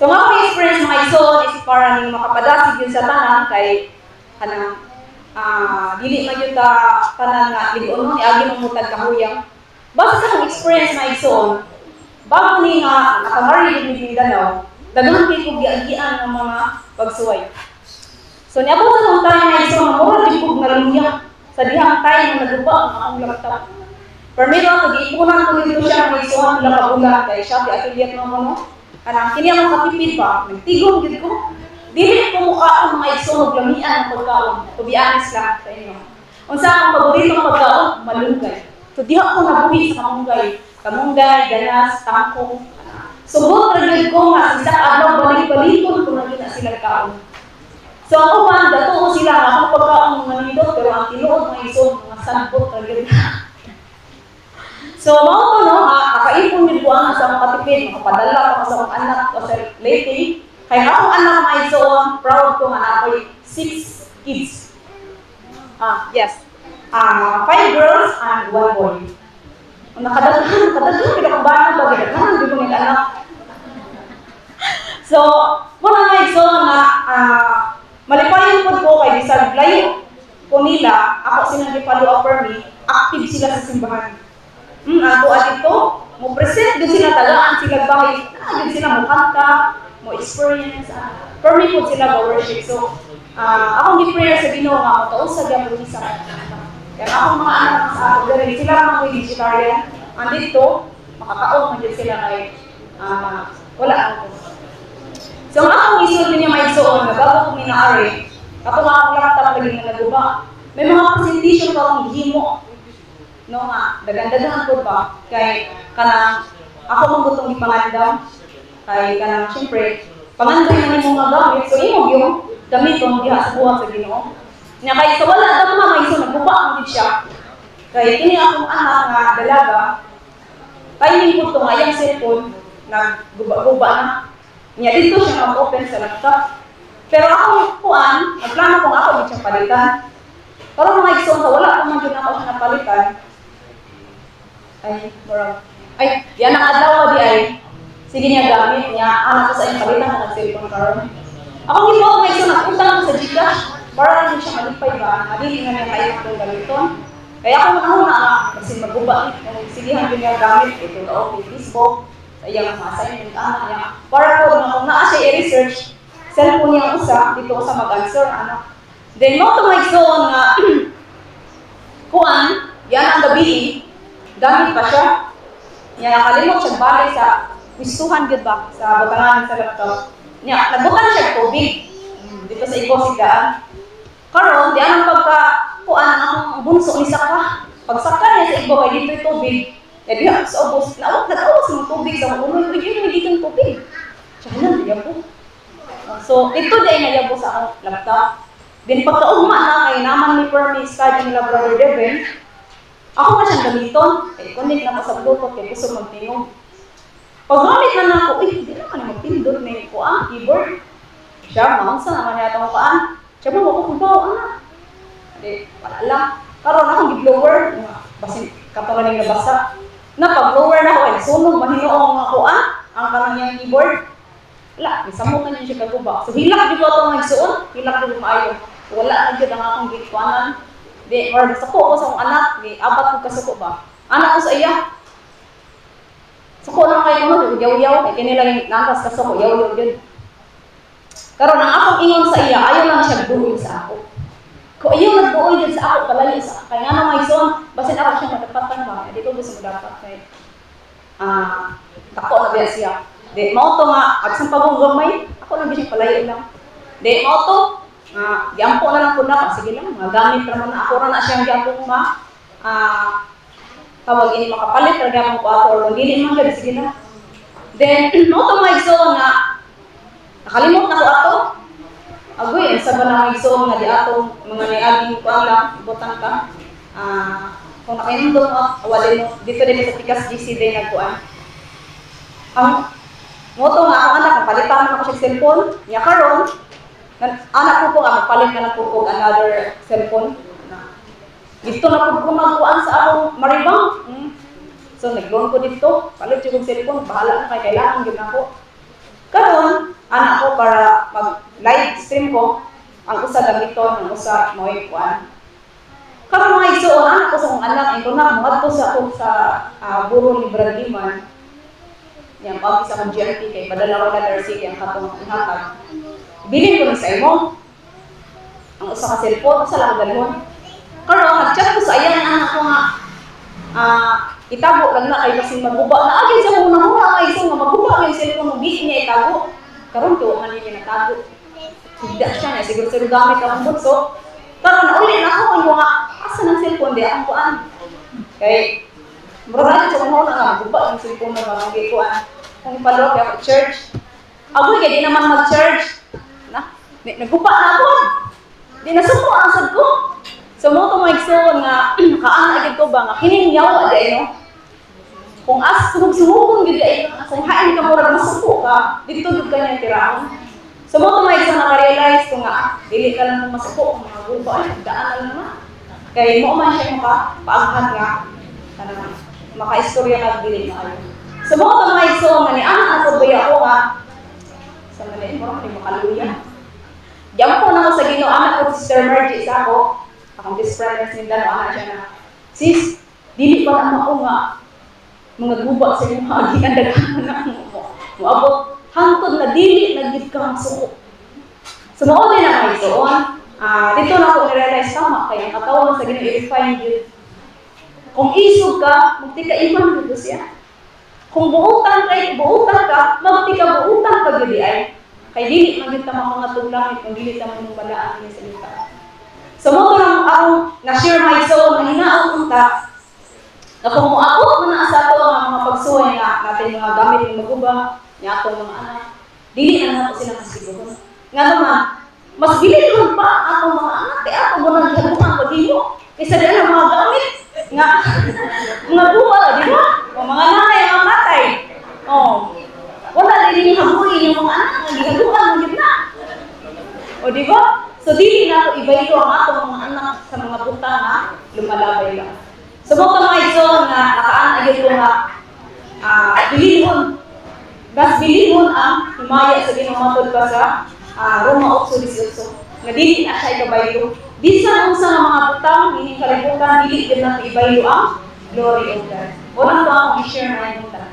So mga experience mga igsoon is para ning makapadasig yun sa tanan kay kanang dili man yun ta tanan nga ligon mo ni agi mo mutag kahuyang. Basta sa akong experience mga igsoon, bago ni nga nakamari ni Mindanao, daghang kay kog giagian ng mga pagsuway. So niabot sa tong tayo mga igsoon, mura di kog nalumya sa dihang tayo nga naguba ang akong laptop. Permiro ako giipunan ko dito siya mga igsoon lakabulan kay siya affiliate mo no. Kanang kini ang makatipid pa, nagtigong gid ko. Dili ko mukha ang mga igsoon og lamian ng pagkaon. To be honest lang sa inyo. Unsa ang paboritong pagkaon? Malunggay. So diha ko nabuhi sa kamunggay, ganas, tangkong. Subot ra gyud ko nga sa adlaw balik-balikon ko na gina sila kaon. So ako man dato sila nga ang pagkaon mga nindot pero ang tinuod mga igsoon mga sanbot ra gyud. So, mao ko no, nakaipon din ko ang sa mga katipid, makapadala ko sa mga anak ko sa lately. Kaya akong anak mga igsoon, proud ko nga ako'y 6 kids. Yes. 5 girls and 1 boy. Nakadaghan, pinakabana ba, pinakabana, hindi ko nila anak. So, muna mga igsoon nga, malipayon po ko kay bisag layo ko nila, ako silang follow up for me, active sila sa simbahan. Ako dito, mo present din sila tagaan sila bahay, din sila mo kanta, mo experience, for me po sila worship. So, akong gi-prayer sa Ginoo nga ako kausag ang isa. Kaya akong mga anak sa ako dali sila mga vegetarian, andito makakaon man din sila kay wala ako. So, ang akong isulti niya maigsoon nga bago ko minaari, ako nga akong laptop lagi nga naguba. May mga presentation ko akong gihimo. No nga, dagandagahan ko ba kay kanang ako mong gutong ipangandam kay kanang syempre pangandoy man imong mga gamit so imo yung gamiton diha sa buhat sa Ginoo. Nya kay sa wala daw mga iso nagbuba ang gid siya. Kay kini akong anak nga dalaga timing ko to nga yung cellphone nagguba-guba na. Nya dito siya mag-open sa laptop. Pero akong kuan, nagplano ko nga ako gid siya palitan. Pero mga igsoon sa wala ko man gyud ako siya napalitan. Yan ang adlaw di ay sige niya gamit niya anak ko sa iyong palitan ng cellphone karon. Ako gito ko may nagutang ko sa GCash para hindi siya malipay ba madili nga niya kayo itong gamiton. Kaya ako na kasi maguba sige hanggang niya gamit ito daw kay Facebook sa iyang mga assignment niya para po kung naa siya i-research cellphone niya usa dito sa mag-answer then mo to may igsoon nga kuan yan ang gabi gamit pa siya. Niya nakalimot siya balay sa pistuhan gud ba sa batangan sa laptop. Niya nagbukan siya tubig dito sa ikosigaan. Karon di anong pagka kuan akong bunso ni saka. Pagsaka niya sa ibo kay dito tubig. Ya diha sa ubos nag-awas ng tubig sa ulo ko dito tubig. Siya diya po. So ito day na yabo sa akong laptop. Then pagkaugma na kay naman ni permis study nila Brother Devin. Ako nga siyang gamiton, kaya connect na ako sa Bluetooth, kaya gusto magtingog. Pag gamit na ako, hindi naman magpindot na yung keyboard. Siya, mamangsa naman yata ako siya ba, makukubaw, Hindi, wala lang. Karoon akong gi-blower, basin kapagaling na basa. Pag-blower na ako, sunog, mahinoong ako, ang kanang keyboard. Wala, isamukan niya siya kaguba. So, hilak di ko ito magsuon, hilak di ko maayo. Wala na dyan ang akong gitwanan. Di, or sako ko sa akong anak, di, apat ko kasuko ba? Anak ko sa iya. Suko lang kayo mo, yaw-yaw, kaya kinilang nantas kasuko, yaw-yaw yun. Karon ang akong ingon sa iya, ayaw lang siya buhol sa ako. Kung ayaw nagbuhol din sa ako, palayo sa kaya nga mga ison, basin ako siya matapatan ba? Di ko gusto mo dapat kay tako na biya siya. Di, mauto nga, agsang pagugumay, ako lang siya palayo lang. Di, mauto, yampo na lang po na, sige lang, mga gamit naman na ako na siyang yampo tawag ini makapalit, talaga ko ako, or hindi naman gano'n, sige lang. Then, no to mga igsoon nga, nakalimot na ko ato. Agoy, ang sabi na mga igsoon nga di ato, mga niaging ko ang lang, ibotan ka. Kung nakainundong mo, awalin mo, dito din sa Tikas GC din nagkuhan. Ang moto nga, ang anak, palitan ako siya cellphone, niya karon, anak ko po nga, magpalit na lang po another cellphone. Dito na po magkuhan sa akong maribang. So, nag-loan ko dito, palit yung cellphone, bahala na kay kailangan yun ako. Karon, para mag-live stream ko, ang usa gamiton, ang usa mo'y kuan. Karon mga igsoon, anak ko sa akong anak, ito na, mga sa ako sa Buro ni Bradiman. Yan, pag sa akong GRT, kay padala ko na City ang katong ihatag. Bilin ko ni sa imo. Ang usa ka cellphone, usa lang dalhon. Karon, nag-chat ko sa ayan, anak ko nga, itabo lang na kay kasi maguba na agay sa una mo kay so nga maguba yung cellphone mo di niya itago karon to man niya natago tidak siya na siguro sa gamit ang butso karon na uli na ako nga asa ng cellphone di ang kuan kay mura sa mga na maguba yung cellphone mo mga gikuan kung ipalog ako church ako kay di naman mag-church na naguba na ako di nasuko ang sad ko. So mo to mga igsoon nga kaana agad ko ba nga kining yawa di no? Kung sumugong gid ay kung hain ka murag masuko ka dito gid kanya tiraon. So mo to mga igsoon naka-realize ko nga dili ka lang masuko mga guba ay daan lang naman. Kay mo man siya paaghat nga kanang maka-istorya na dili maayo. So mo to mga igsoon nga ni ana ako baya ko nga sa malin mo ni makaluya. Diyan ko na sa Ginoo anak ko si Sister Margie sa ako. Akong best friend na sinda na siya na, sis, dili pa na ako nga, mga guba sa iyong hagi, ang daghan na mo. Muabot, hangtod na dili, nagdit ka ang suko. Sumuot din ang may doon. Dito na ako nirealize tama, kaya ang katawan sa Ginoo i-refine yun. Kung isog ka, magtika-iman dito siya. Kung buutan ka, magtika-buutan ka gili ay. Kaya dili, magita mga tulangit, kung dili ta mong balaan niya sa lita. So mo lang akong na-share my soul na hinaon unta na kung muabot mo na sa ato ang mga pagsuway nga natin mga gamit ng maguba niya atong mga anak dili na nato sila masiguro nga naman mas bilin pa atong mga anak kaya ako mo nang hibukan paghimo kaysa dili ang mga gamit nga mga guba di ba o mga nanay mga matay wala din yung habuli yung mga anak nga gihabukan mo gid na o di ba. So, dili na ito ibaylo ang atong mga anak sa mga buta na lumalabay lang. So, mo mga ito na nakaanagin ko nga bilihon. Gas bilihon ang himaya sa ginumatod ka sa Roma 8:18. Nga dili na siya ikabaylo. Bisan kung sa mga butang, hining kalibutan, dili din na ito ibaylo ang glory of God. Unang ko akong i-share na yung butang.